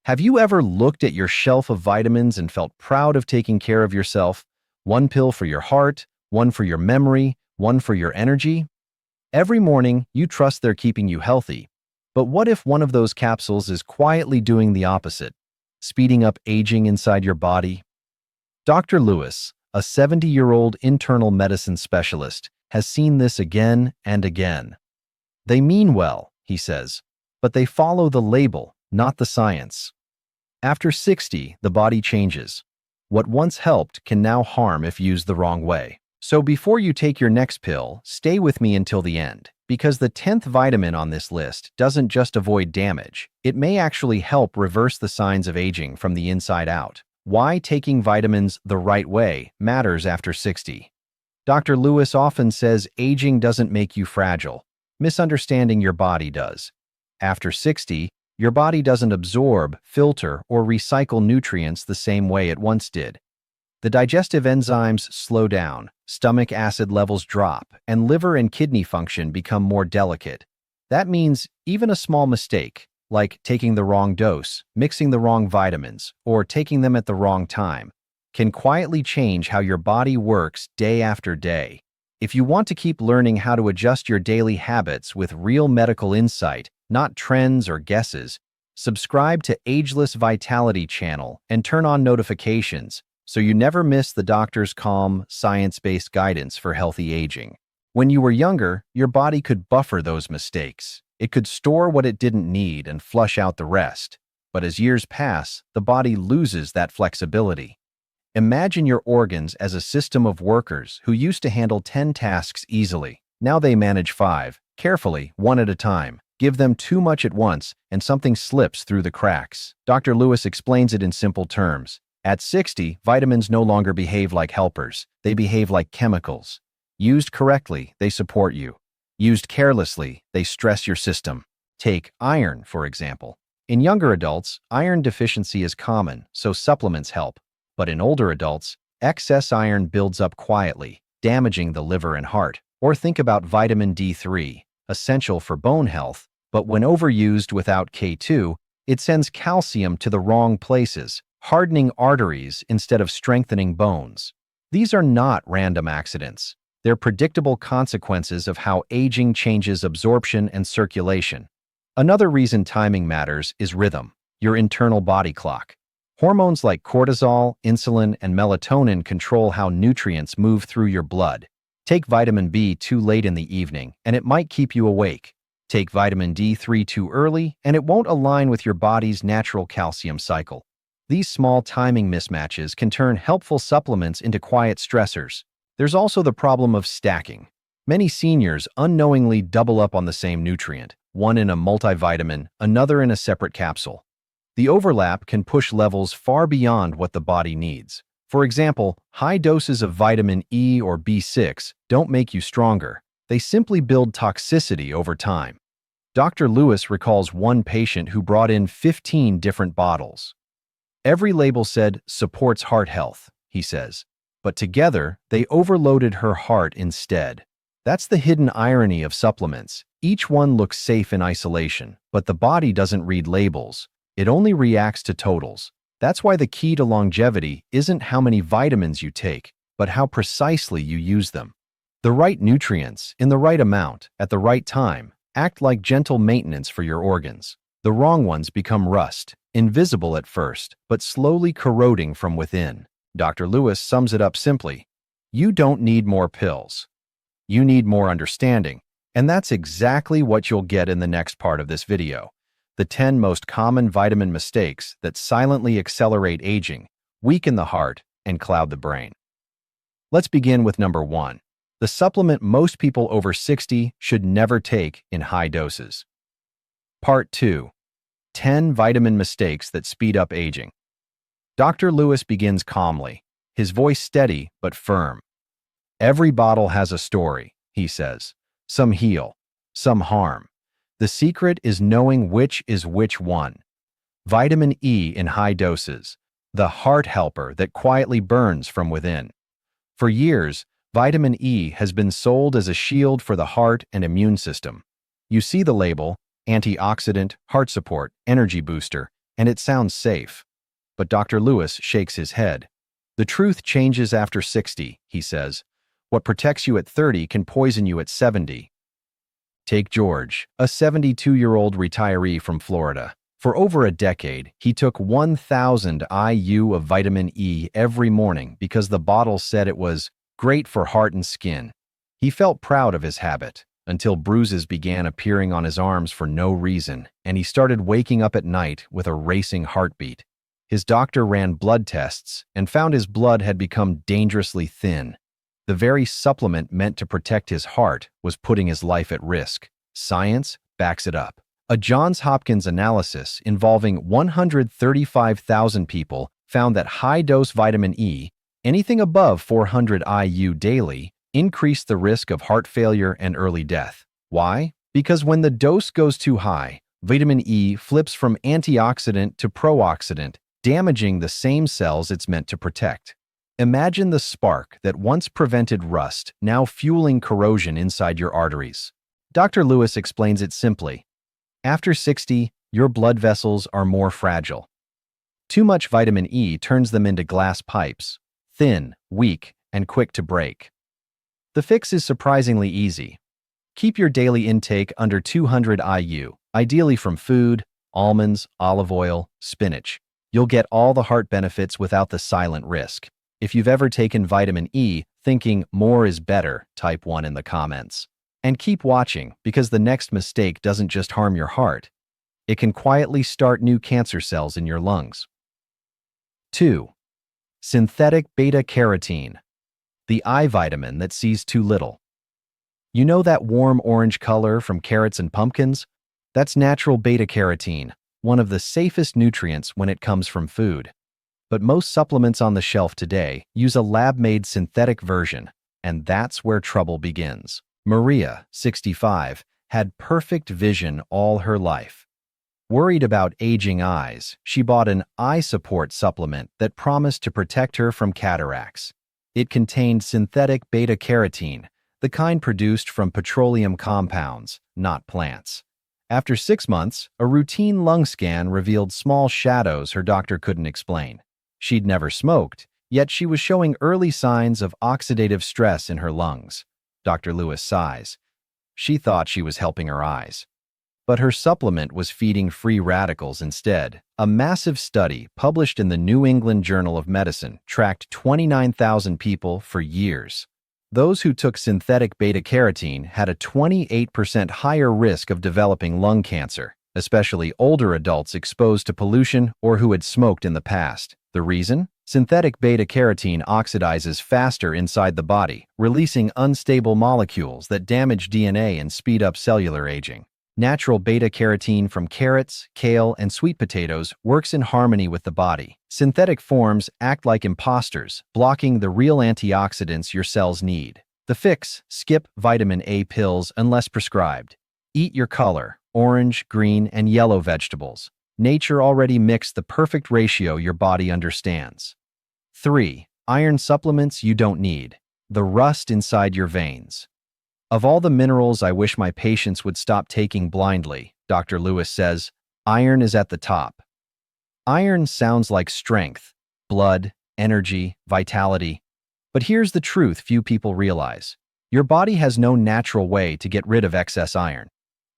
Have you ever looked at your shelf of vitamins and felt proud of taking care of yourself? One pill for your heart, one for your memory, one for your energy? Every morning, you trust they're keeping you healthy. But what if one of those capsules is quietly doing the opposite, speeding up aging inside your body? Dr. Lewis, a 70-year-old internal medicine specialist, has seen this again and again. They mean well, he says, but they follow the label, not the science. After 60, the body changes. What once helped can now harm if used the wrong way. So before you take your next pill, stay with me until the end, because the 10th vitamin on this list doesn't just avoid damage. It may actually help reverse the signs of aging from the inside out. Why taking vitamins the right way matters after 60. Dr. Lewis often says aging doesn't make you fragile. Misunderstanding your body does. After 60, your body doesn't absorb, filter, or recycle nutrients the same way it once did. The digestive enzymes slow down, stomach acid levels drop, and liver and kidney function become more delicate. That means even a small mistake, like taking the wrong dose, mixing the wrong vitamins, or taking them at the wrong time, can quietly change how your body works day after day. If you want to keep learning how to adjust your daily habits with real medical insight, not trends or guesses, subscribe to Ageless Vitality Channel and turn on notifications so you never miss the doctor's calm, science-based guidance for healthy aging. When you were younger, your body could buffer those mistakes. It could store what it didn't need and flush out the rest. But as years pass, the body loses that flexibility. Imagine your organs as a system of workers who used to handle 10 tasks easily. Now they manage 5, carefully, one at a time. Give them too much at once, and something slips through the cracks. Dr. Lewis explains it in simple terms. At 60, vitamins no longer behave like helpers. They behave like chemicals. Used correctly, they support you. Used carelessly, they stress your system. Take iron, for example. In younger adults, iron deficiency is common, so supplements help. But in older adults, excess iron builds up quietly, damaging the liver and heart. Or think about vitamin D3, essential for bone health, but when overused without K2, it sends calcium to the wrong places, hardening arteries instead of strengthening bones. These are not random accidents. They're predictable consequences of how aging changes absorption and circulation. Another reason timing matters is rhythm, your internal body clock. Hormones like cortisol, insulin, and melatonin control how nutrients move through your blood. Take vitamin B too late in the evening, and it might keep you awake. Take vitamin D3 too early, and it won't align with your body's natural calcium cycle. These small timing mismatches can turn helpful supplements into quiet stressors. There's also the problem of stacking. Many seniors unknowingly double up on the same nutrient, one in a multivitamin, another in a separate capsule. The overlap can push levels far beyond what the body needs. For example, high doses of vitamin E or B6 don't make you stronger. They simply build toxicity over time. Dr. Lewis recalls one patient who brought in 15 different bottles. Every label said, "supports heart health," he says. But together, they overloaded her heart instead. That's the hidden irony of supplements. Each one looks safe in isolation, but the body doesn't read labels. It only reacts to totals. That's why the key to longevity isn't how many vitamins you take, but how precisely you use them. The right nutrients, in the right amount, at the right time, act like gentle maintenance for your organs. The wrong ones become rust, invisible at first, but slowly corroding from within. Dr. Lewis sums it up simply. You don't need more pills. You need more understanding. And that's exactly what you'll get in the next part of this video. The 10 most common vitamin mistakes that silently accelerate aging, weaken the heart, and cloud the brain. Let's begin with number 1. The supplement most people over 60 should never take in high doses. Part 2. 10 vitamin mistakes that speed up aging. Dr. Lewis begins calmly, his voice steady but firm. Every bottle has a story, he says. Some heal, some harm. The secret is knowing which is which one. Vitamin E in high doses, the heart helper that quietly burns from within. For years, vitamin E has been sold as a shield for the heart and immune system. You see the label, antioxidant, heart support, energy booster, And it sounds safe. But Dr. Lewis shakes his head. The truth changes after 60, he says. What protects you at 30 can poison you at 70. Take George, a 72-year-old retiree from Florida. For over a decade, he took 1,000 IU of vitamin E every morning because the bottle said it was great for heart and skin. He felt proud of his habit until bruises began appearing on his arms for no reason, and he started waking up at night with a racing heartbeat. His doctor ran blood tests and found his blood had become dangerously thin. The very supplement meant to protect his heart was putting his life at risk. Science backs it up. A Johns Hopkins analysis involving 135,000 people found that high-dose vitamin E, anything above 400 IU daily, increased the risk of heart failure and early death. Why? Because when the dose goes too high, vitamin E flips from antioxidant to pro-oxidant, damaging the same cells it's meant to protect. Imagine the spark that once prevented rust, now fueling corrosion inside your arteries. Dr. Lewis explains it simply. After 60, your blood vessels are more fragile. Too much vitamin E turns them into glass pipes, thin, weak, and quick to break. The fix is surprisingly easy. Keep your daily intake under 200 IU, ideally from food, almonds, olive oil, spinach. You'll get all the heart benefits without the silent risk. If you've ever taken vitamin E thinking more is better, type 1 in the comments. And keep watching, because the next mistake doesn't just harm your heart. It can quietly start new cancer cells in your lungs. 2. Synthetic beta-carotene, the eye vitamin that sees too little. You know that warm orange color from carrots and pumpkins? That's natural beta-carotene, one of the safest nutrients when it comes from food. But most supplements on the shelf today use a lab-made synthetic version, and that's where trouble begins. Maria, 65, had perfect vision all her life. Worried about aging eyes, she bought an eye support supplement that promised to protect her from cataracts. It contained synthetic beta-carotene, the kind produced from petroleum compounds, not plants. After 6 months, a routine lung scan revealed small shadows her doctor couldn't explain. She'd never smoked, yet she was showing early signs of oxidative stress in her lungs. Dr. Lewis sighs. She thought she was helping her eyes. But her supplement was feeding free radicals instead. A massive study published in the New England Journal of Medicine tracked 29,000 people for years. Those who took synthetic beta-carotene had a 28% higher risk of developing lung cancer, especially older adults exposed to pollution or who had smoked in the past. The reason? Synthetic beta-carotene oxidizes faster inside the body, releasing unstable molecules that damage DNA and speed up cellular aging. Natural beta-carotene from carrots, kale, and sweet potatoes works in harmony with the body. Synthetic forms act like imposters, blocking the real antioxidants your cells need. The fix: skip vitamin A pills unless prescribed. Eat your color, orange, green, and yellow vegetables. Nature already mixed the perfect ratio your body understands. 3. Iron supplements you don't need. The rust inside your veins. Of all the minerals I wish my patients would stop taking blindly, Dr. Lewis says, iron is at the top. Iron sounds like strength, blood, energy, vitality. But here's the truth few people realize. Your body has no natural way to get rid of excess iron.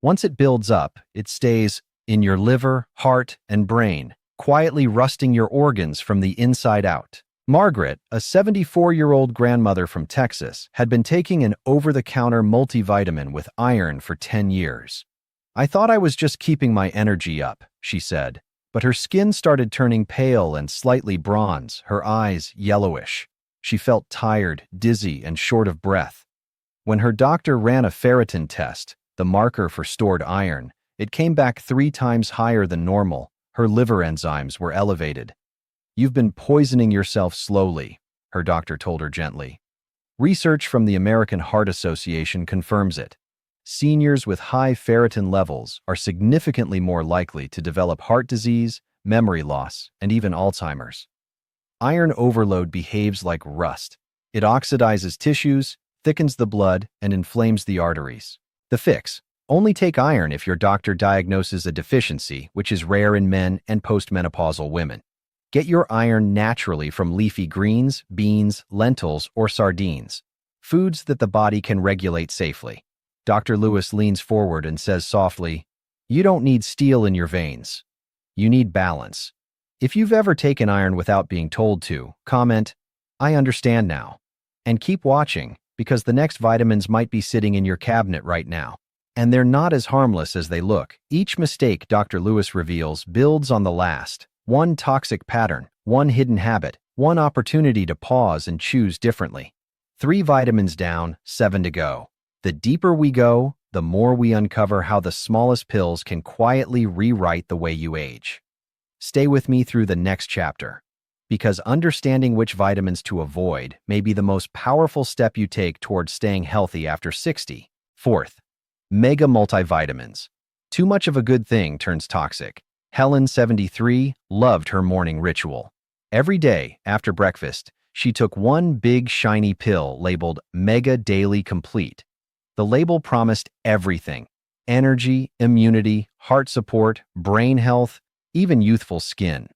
Once it builds up, it stays in your liver, heart, and brain, quietly rusting your organs from the inside out. Margaret, a 74-year-old grandmother from Texas, had been taking an over-the-counter multivitamin with iron for 10 years. I thought I was just keeping my energy up, she said, but her skin started turning pale and slightly bronze, her eyes yellowish. She felt tired, dizzy, and short of breath. When her doctor ran a ferritin test, the marker for stored iron, it came back 3 times higher than normal. Her liver enzymes were elevated. You've been poisoning yourself slowly, her doctor told her gently. Research from the American Heart Association confirms it. Seniors with high ferritin levels are significantly more likely to develop heart disease, memory loss, and even Alzheimer's. Iron overload behaves like rust. It oxidizes tissues, thickens the blood, and inflames the arteries. The fix: Only take iron if your doctor diagnoses a deficiency, which is rare in men and postmenopausal women. Get your iron naturally from leafy greens, beans, lentils, or sardines, foods that the body can regulate safely. Dr. Lewis leans forward and says softly, "You don't need steel in your veins. You need balance." If you've ever taken iron without being told to, comment, "I understand now." And keep watching, because the next vitamins might be sitting in your cabinet right now. And they're not as harmless as they look. Each mistake, Dr. Lewis reveals, builds on the last. One toxic pattern, one hidden habit, one opportunity to pause and choose differently. 3 vitamins down, 7 to go. The deeper we go, the more we uncover how the smallest pills can quietly rewrite the way you age. Stay with me through the next chapter, because understanding which vitamins to avoid may be the most powerful step you take towards staying healthy after 60. Fourth, mega multivitamins. Too much of a good thing turns toxic. Helen, 73, loved her morning ritual. Every day, after breakfast, she took one big shiny pill labeled Mega Daily Complete. The label promised everything: energy, immunity, heart support, brain health, even youthful skin.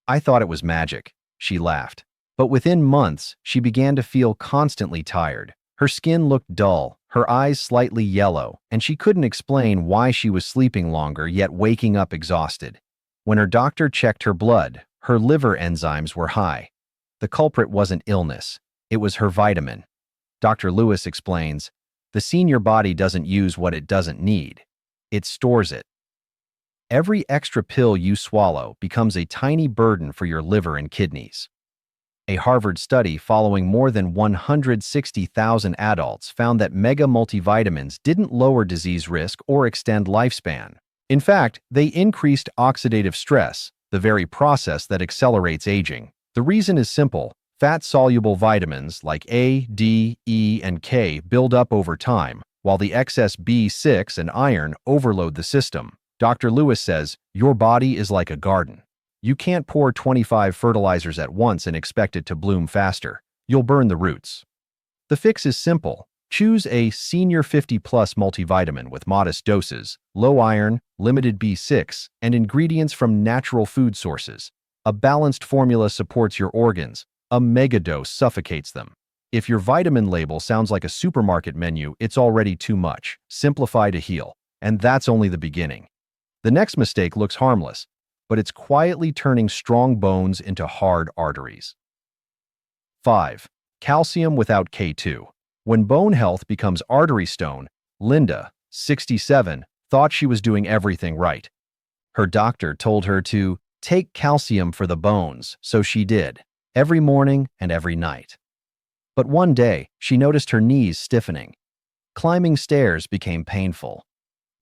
"I thought it was magic," she laughed. But within months, she began to feel constantly tired. Her skin looked dull, her eyes slightly yellow, and she couldn't explain why she was sleeping longer yet waking up exhausted. When her doctor checked her blood, her liver enzymes were high. The culprit wasn't illness, it was her vitamin. Dr. Lewis explains, "The senior body doesn't use what it doesn't need. It stores it." Every extra pill you swallow becomes a tiny burden for your liver and kidneys. A Harvard study following more than 160,000 adults found that mega multivitamins didn't lower disease risk or extend lifespan. In fact, they increased oxidative stress, the very process that accelerates aging. The reason is simple. Fat-soluble vitamins like A, D, E, and K build up over time, while the excess B6 and iron overload the system. Dr. Lewis says, your body is like a garden. You can't pour 25 fertilizers at once and expect it to bloom faster. You'll burn the roots. The fix is simple. Choose a Senior 50-plus multivitamin with modest doses, low iron, limited B6, and ingredients from natural food sources. A balanced formula supports your organs. A megadose suffocates them. If your vitamin label sounds like a supermarket menu, it's already too much. Simplify to heal. And that's only the beginning. The next mistake looks harmless, but it's quietly turning strong bones into hard arteries. 5. Calcium without K2. When bone health becomes artery stone, Linda, 67, thought she was doing everything right. Her doctor told her to take calcium for the bones, so she did, every morning and every night. But one day, she noticed her knees stiffening. Climbing stairs became painful.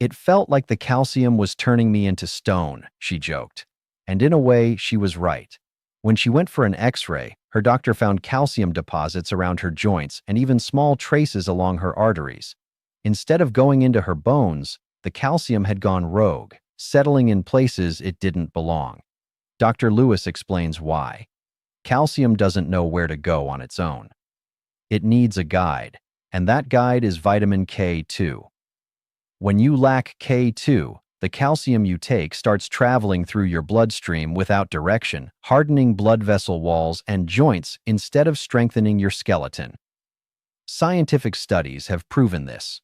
"It felt like the calcium was turning me into stone," she joked. And in a way, she was right. When she went for an X-ray, her doctor found calcium deposits around her joints and even small traces along her arteries. Instead of going into her bones, the calcium had gone rogue, settling in places it didn't belong. Dr. Lewis explains why. Calcium doesn't know where to go on its own. It needs a guide, and that guide is vitamin K2. When you lack K2, the calcium you take starts traveling through your bloodstream without direction, hardening blood vessel walls and joints instead of strengthening your skeleton. Scientific studies have proven this.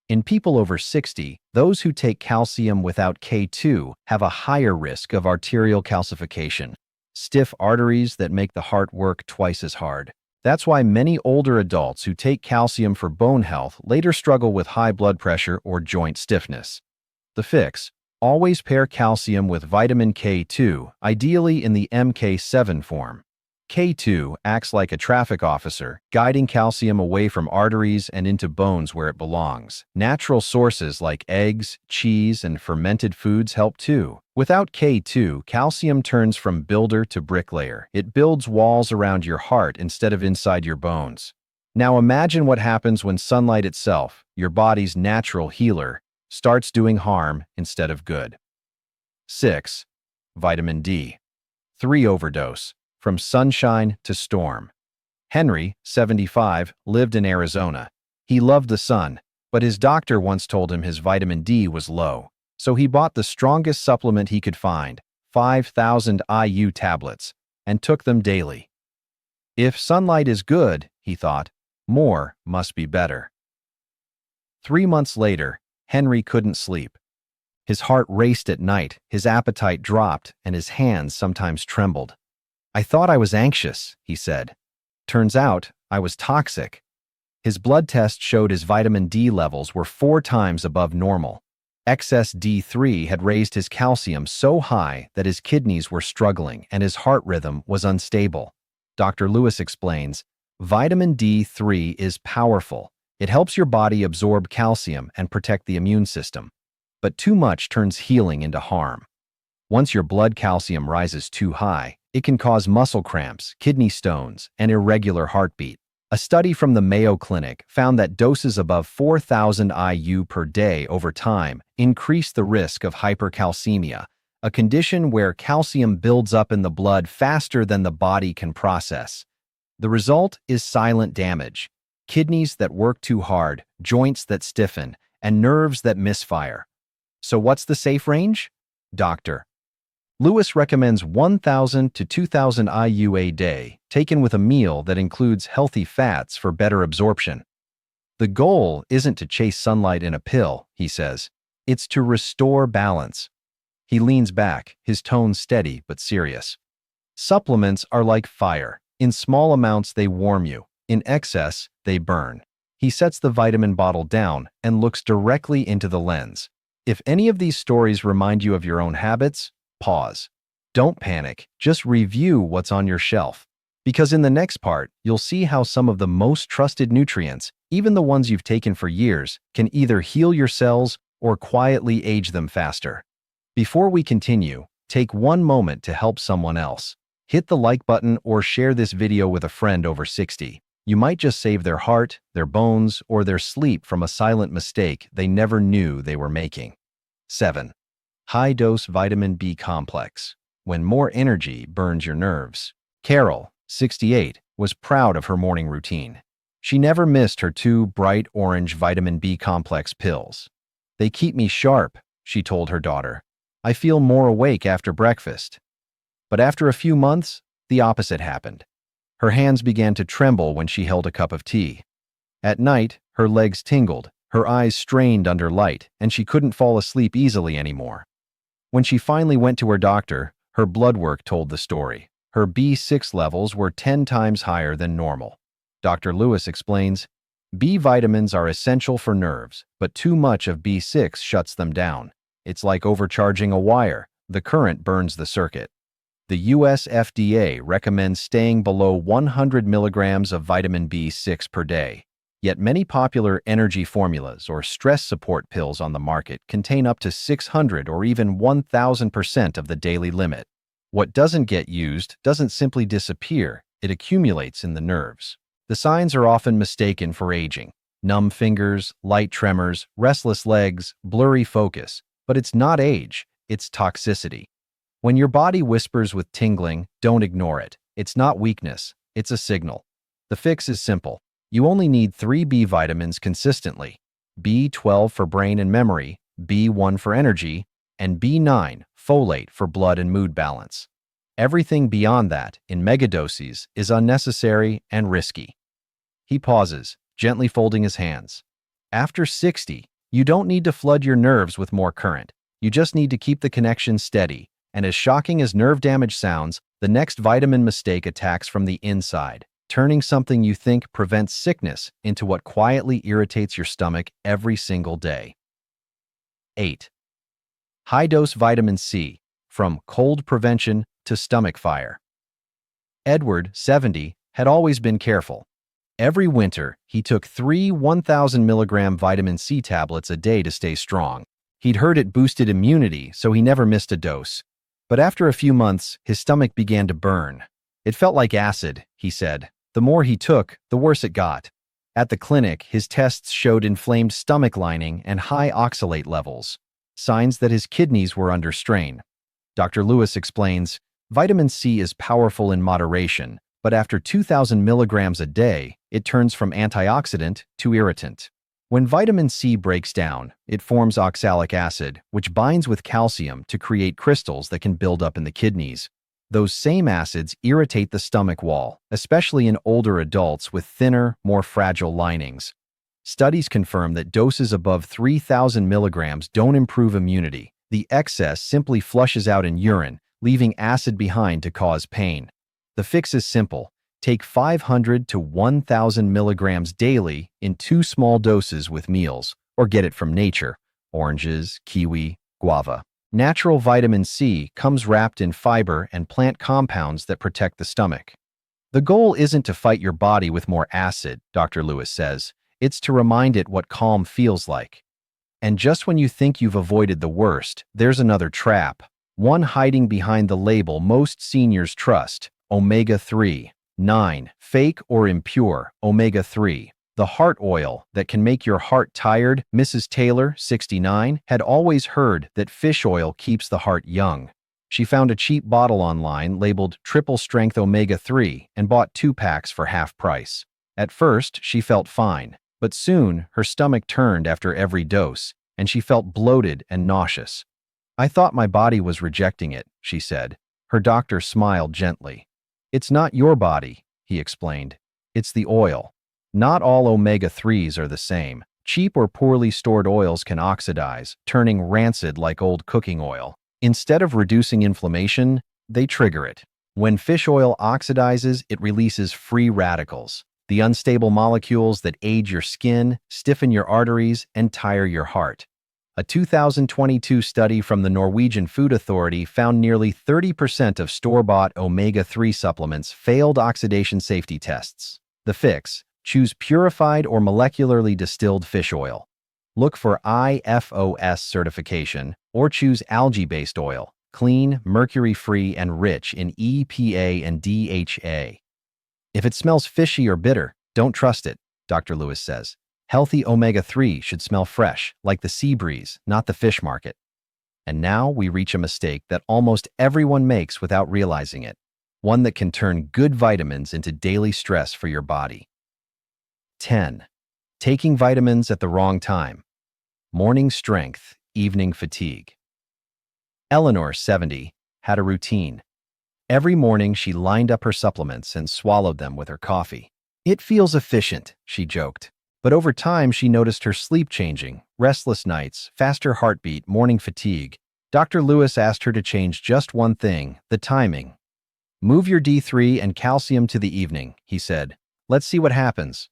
In people over 60, those who take calcium without K2 have a higher risk of arterial calcification, stiff arteries that make the heart work twice as hard. That's why many older adults who take calcium for bone health later struggle with high blood pressure or joint stiffness. The fix: always pair calcium with vitamin K2, ideally in the MK7 form. K2 acts like a traffic officer, guiding calcium away from arteries and into bones where it belongs. Natural sources like eggs, cheese, and fermented foods help too. Without K2, calcium turns from builder to bricklayer. It builds walls around your heart instead of inside your bones. Now imagine what happens when sunlight itself, your body's natural healer, starts doing harm instead of good. 6. Vitamin D. 3 overdose. From sunshine to storm. Henry, 75, lived in Arizona. He loved the sun, But his doctor once told him his vitamin D was low, so he bought the strongest supplement he could find, 5,000 IU tablets, and took them daily. If sunlight is good, he thought, more must be better. 3 months later, Henry couldn't sleep. His heart raced at night, his appetite dropped, and his hands sometimes trembled. "I thought I was anxious," he said. "Turns out I was toxic." His blood test showed his vitamin D levels were 4 times above normal. Excess D3 had raised his calcium so high that his kidneys were struggling and his heart rhythm was unstable. Dr. Lewis explains, vitamin D3 is powerful. It helps your body absorb calcium and protect the immune system. But too much turns healing into harm. Once your blood calcium rises too high, it can cause muscle cramps, kidney stones, and irregular heartbeat. A study from the Mayo Clinic found that doses above 4,000 IU per day over time increase the risk of hypercalcemia, a condition where calcium builds up in the blood faster than the body can process. The result is silent damage: kidneys that work too hard, joints that stiffen, and nerves that misfire. So what's the safe range? Dr. Lewis recommends 1,000 to 2,000 IU a day, taken with a meal that includes healthy fats for better absorption. The goal isn't to chase sunlight in a pill, he says. It's to restore balance. He leans back, his tone steady but serious. Supplements are like fire. In small amounts, they warm you. In excess, they burn. He sets the vitamin bottle down and looks directly into the lens. If any of these stories remind you of your own habits, pause. Don't panic, just review what's on your shelf. Because in the next part, you'll see how some of the most trusted nutrients, even the ones you've taken for years, can either heal your cells or quietly age them faster. Before we continue, take one moment to help someone else. Hit the like button or share this video with a friend over 60. You might just save their heart, their bones, or their sleep from a silent mistake they never knew they were making. 7. High-dose vitamin B complex. When more energy burns your nerves. Carol, 68, was proud of her morning routine. She never missed her 2 bright orange vitamin B complex pills. "They keep me sharp," she told her daughter. "I feel more awake after breakfast." But after a few months, the opposite happened. Her hands began to tremble when she held a cup of tea. At night, her legs tingled, her eyes strained under light, and she couldn't fall asleep easily anymore. When she finally went to her doctor, her blood work told the story. Her B6 levels were 10 times higher than normal. Dr. Lewis explains, B vitamins are essential for nerves, but too much of B6 shuts them down. It's like overcharging a wire. The current burns the circuit. The US FDA recommends staying below 100 milligrams of vitamin B6 per day. Yet many popular energy formulas or stress support pills on the market contain up to 600 or even 1,000% of the daily limit. What doesn't get used doesn't simply disappear, it accumulates in the nerves. The signs are often mistaken for aging: numb fingers, light tremors, restless legs, blurry focus. But it's not age, it's toxicity. When your body whispers with tingling, don't ignore it. It's not weakness, it's a signal. The fix is simple. You only need 3 B vitamins consistently: B12 for brain and memory, B1 for energy, and B9, folate, for blood and mood balance. Everything beyond that, in megadoses, is unnecessary and risky. He pauses, gently folding his hands. After 60, you don't need to flood your nerves with more current. You just need to keep the connection steady. And as shocking as nerve damage sounds, the next vitamin mistake attacks from the inside, turning something you think prevents sickness into what quietly irritates your stomach every single day. 8. High-dose vitamin C, from cold prevention to stomach fire. Edward, 70, had always been careful. Every winter, he took 3 1,000 milligram vitamin C tablets a day to stay strong. He'd heard it boosted immunity, so he never missed a dose. But after a few months, his stomach began to burn. It felt like acid, he said. The more he took, the worse it got. At the clinic, his tests showed inflamed stomach lining and high oxalate levels, signs that his kidneys were under strain. Dr. Lewis explains, vitamin C is powerful in moderation, but after 2,000 milligrams a day, it turns from antioxidant to irritant. When vitamin C breaks down, it forms oxalic acid, which binds with calcium to create crystals that can build up in the kidneys. Those same acids irritate the stomach wall, especially in older adults with thinner, more fragile linings. Studies confirm that doses above 3,000 milligrams don't improve immunity. The excess simply flushes out in urine, leaving acid behind to cause pain. The fix is simple. Take 500 to 1,000 milligrams daily in 2 small doses with meals, or get it from nature: oranges, kiwi, guava. Natural vitamin C comes wrapped in fiber and plant compounds that protect the stomach. The goal isn't to fight your body with more acid, Dr. Lewis says. It's to remind it what calm feels like. And just when you think you've avoided the worst, there's another trap, one hiding behind the label most seniors trust: omega-3. 9. Fake or impure omega-3. The heart oil that can make your heart tired. Mrs. Taylor, 69, had always heard that fish oil keeps the heart young. She found a cheap bottle online labeled triple strength omega-3 and bought 2 packs for half price. At first, she felt fine, but soon her stomach turned after every dose, and she felt bloated and nauseous. "I thought my body was rejecting it," she said. Her doctor smiled gently. "It's not your body," he explained. "It's the oil." Not all omega-3s are the same. Cheap or poorly stored oils can oxidize, turning rancid like old cooking oil. Instead of reducing inflammation, they trigger it. When fish oil oxidizes, it releases free radicals, the unstable molecules that age your skin, stiffen your arteries, and tire your heart. A 2022 study from the Norwegian Food Authority found nearly 30% of store-bought omega-3 supplements failed oxidation safety tests. The fix: choose purified or molecularly distilled fish oil. Look for IFOS certification, or choose algae-based oil, clean, mercury-free, and rich in EPA and DHA. If it smells fishy or bitter, don't trust it, Dr. Lewis says. Healthy omega-3 should smell fresh, like the sea breeze, not the fish market. And now we reach a mistake that almost everyone makes without realizing it, one that can turn good vitamins into daily stress for your body. 10. Taking vitamins at the wrong time. Morning strength, evening fatigue. Eleanor, 70, had a routine. Every morning she lined up her supplements and swallowed them with her coffee. "It feels efficient," she joked. But over time, she noticed her sleep changing: restless nights, faster heartbeat, morning fatigue. Dr. Lewis asked her to change just one thing: the timing. "Move your D3 and calcium to the evening," he said. "Let's see what happens."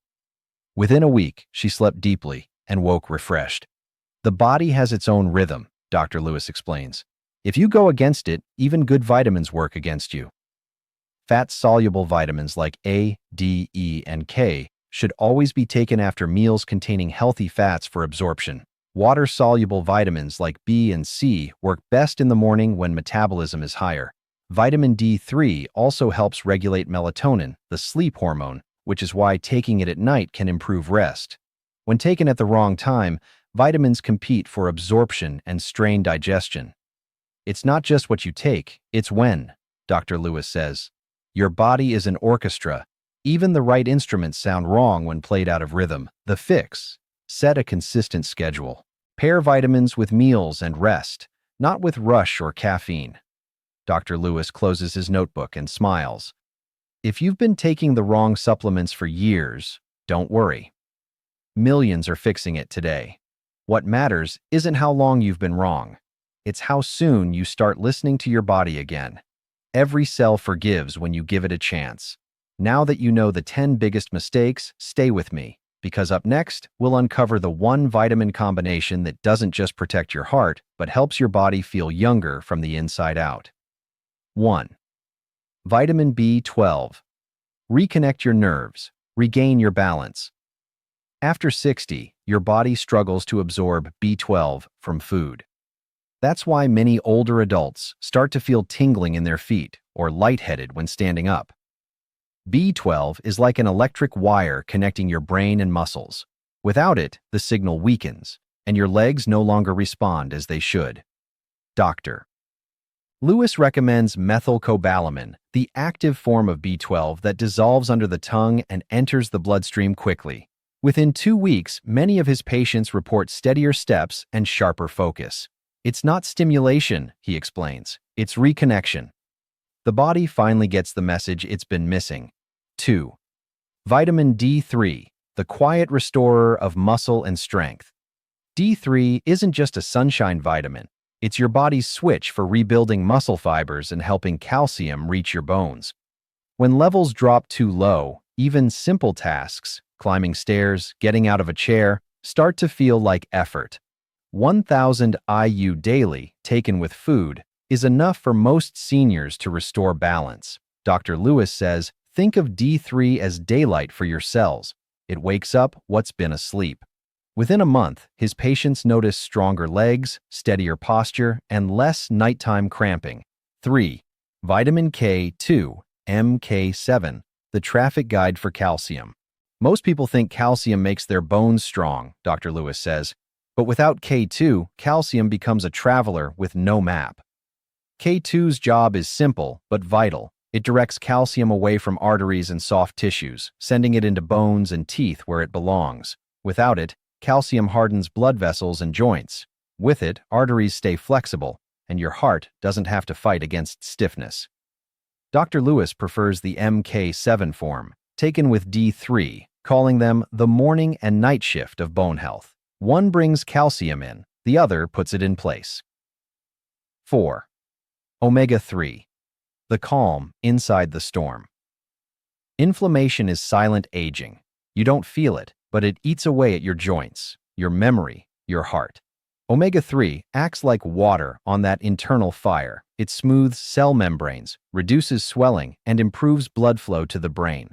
Within a week, she slept deeply and woke refreshed. The body has its own rhythm, Dr. Lewis explains. If you go against it, even good vitamins work against you. Fat-soluble vitamins like A, D, E, and K should always be taken after meals containing healthy fats for absorption. Water-soluble vitamins like B and C work best in the morning when metabolism is higher. Vitamin D3 also helps regulate melatonin, the sleep hormone, which is why taking it at night can improve rest. When taken at the wrong time, vitamins compete for absorption and strain digestion. "It's not just what you take, it's when," Dr. Lewis says. Your body is an orchestra. Even the right instruments sound wrong when played out of rhythm. The fix: set a consistent schedule. Pair vitamins with meals and rest, not with rush or caffeine. Dr. Lewis closes his notebook and smiles. If you've been taking the wrong supplements for years, don't worry. Millions are fixing it today. What matters isn't how long you've been wrong. It's how soon you start listening to your body again. Every cell forgives when you give it a chance. Now that you know the 10 biggest mistakes, stay with me, because up next, we'll uncover the one vitamin combination that doesn't just protect your heart, but helps your body feel younger from the inside out. 1. Vitamin B12. Reconnect your nerves. Regain your balance. After 60, your body struggles to absorb B12 from food. That's why many older adults start to feel tingling in their feet or lightheaded when standing up. B12 is like an electric wire connecting your brain and muscles. Without it, the signal weakens, and your legs no longer respond as they should. Dr. Lewis recommends methylcobalamin, the active form of B12 that dissolves under the tongue and enters the bloodstream quickly. Within 2 weeks, many of his patients report steadier steps and sharper focus. It's not stimulation, he explains. It's reconnection. The body finally gets the message it's been missing. 2. Vitamin D3, the quiet restorer of muscle and strength. D3 isn't just a sunshine vitamin. It's your body's switch for rebuilding muscle fibers and helping calcium reach your bones. When levels drop too low, even simple tasks, climbing stairs, getting out of a chair, start to feel like effort. 1,000 IU daily, taken with food, is enough for most seniors to restore balance. Dr. Lewis says, think of D3 as daylight for your cells. It wakes up what's been asleep. Within a month, his patients notice stronger legs, steadier posture, and less nighttime cramping. 3. Vitamin K2, MK7, the traffic guide for calcium. Most people think calcium makes their bones strong, Dr. Lewis says, but without K2, calcium becomes a traveler with no map. K2's job is simple but vital. It directs calcium away from arteries and soft tissues, sending it into bones and teeth where it belongs. Without it, calcium hardens blood vessels and joints. With it, arteries stay flexible, and your heart doesn't have to fight against stiffness. Dr. Lewis prefers the MK7 form, taken with D3, calling them the morning and night shift of bone health. One brings calcium in, the other puts it in place. 4. Omega-3, the calm inside the storm. Inflammation is silent aging. You don't feel it, but it eats away at your joints, your memory, your heart. Omega-3 acts like water on that internal fire. It smooths cell membranes, reduces swelling, and improves blood flow to the brain.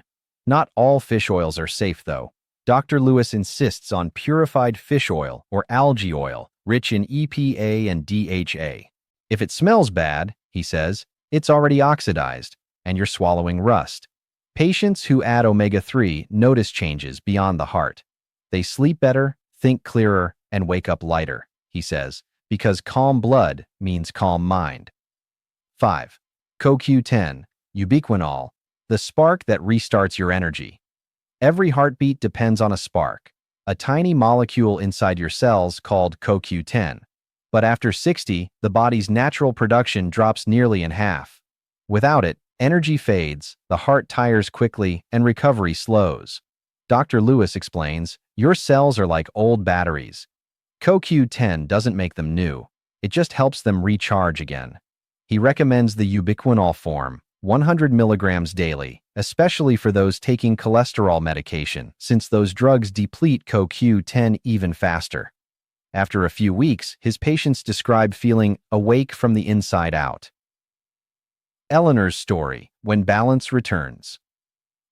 Not all fish oils are safe, though. Dr. Lewis insists on purified fish oil or algae oil, rich in EPA and DHA. If it smells bad, he says, it's already oxidized, and you're swallowing rust. Patients who add omega-3 notice changes beyond the heart. They sleep better, think clearer, and wake up lighter, he says, because calm blood means calm mind. 5. CoQ10, ubiquinol, the spark that restarts your energy. Every heartbeat depends on a spark, a tiny molecule inside your cells called CoQ10. But after 60, the body's natural production drops nearly in half. Without it, energy fades, the heart tires quickly, and recovery slows. Dr. Lewis explains, your cells are like old batteries. CoQ10 doesn't make them new. It just helps them recharge again. He recommends the ubiquinol form, 100 milligrams daily, especially for those taking cholesterol medication, since those drugs deplete CoQ10 even faster. After a few weeks, his patients describe feeling awake from the inside out. Eleanor's story, when balance returns.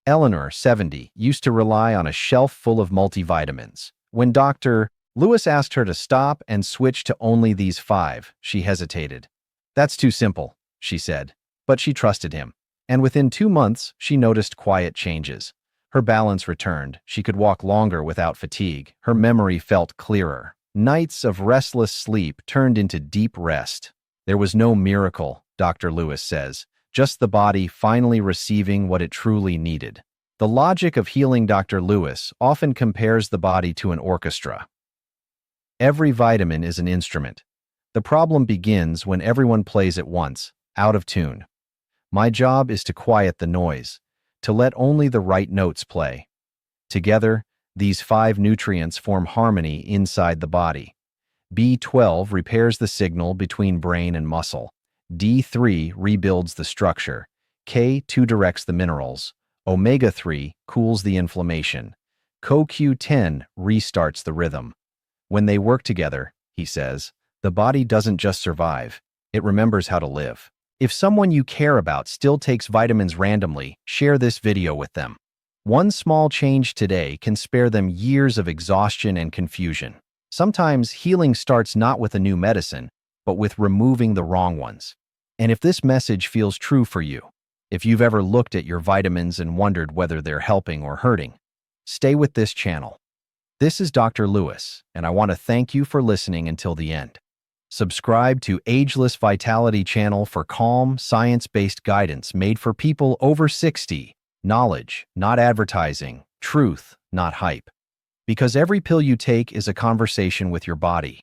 Eleanor, 70, used to rely on a shelf full of multivitamins. When Dr. Lewis asked her to stop and switch to only these 5, she hesitated. That's too simple, she said, but she trusted him. And within 2 months, she noticed quiet changes. Her balance returned. She could walk longer without fatigue. Her memory felt clearer. Nights of restless sleep turned into deep rest. There was no miracle, Dr. Lewis says, just the body finally receiving what it truly needed. The logic of healing Dr. Lewis often compares the body to an orchestra. Every vitamin is an instrument. The problem begins when everyone plays at once, out of tune. My job is to quiet the noise, to let only the right notes play. Together, these 5 nutrients form harmony inside the body. B12 repairs the signal between brain and muscle. D3 rebuilds the structure. K2 directs the minerals. Omega-3 cools the inflammation. CoQ10 restarts the rhythm. When they work together, he says, the body doesn't just survive, it remembers how to live. If someone you care about still takes vitamins randomly, share this video with them. One small change today can spare them years of exhaustion and confusion. Sometimes healing starts not with a new medicine, but with removing the wrong ones. And if this message feels true for you, if you've ever looked at your vitamins and wondered whether they're helping or hurting, stay with this channel. This is Dr. Lewis, and I want to thank you for listening until the end. Subscribe to Ageless Vitality Channel for calm, science-based guidance made for people over 60. Knowledge, not advertising. Truth, not hype. Because every pill you take is a conversation with your body.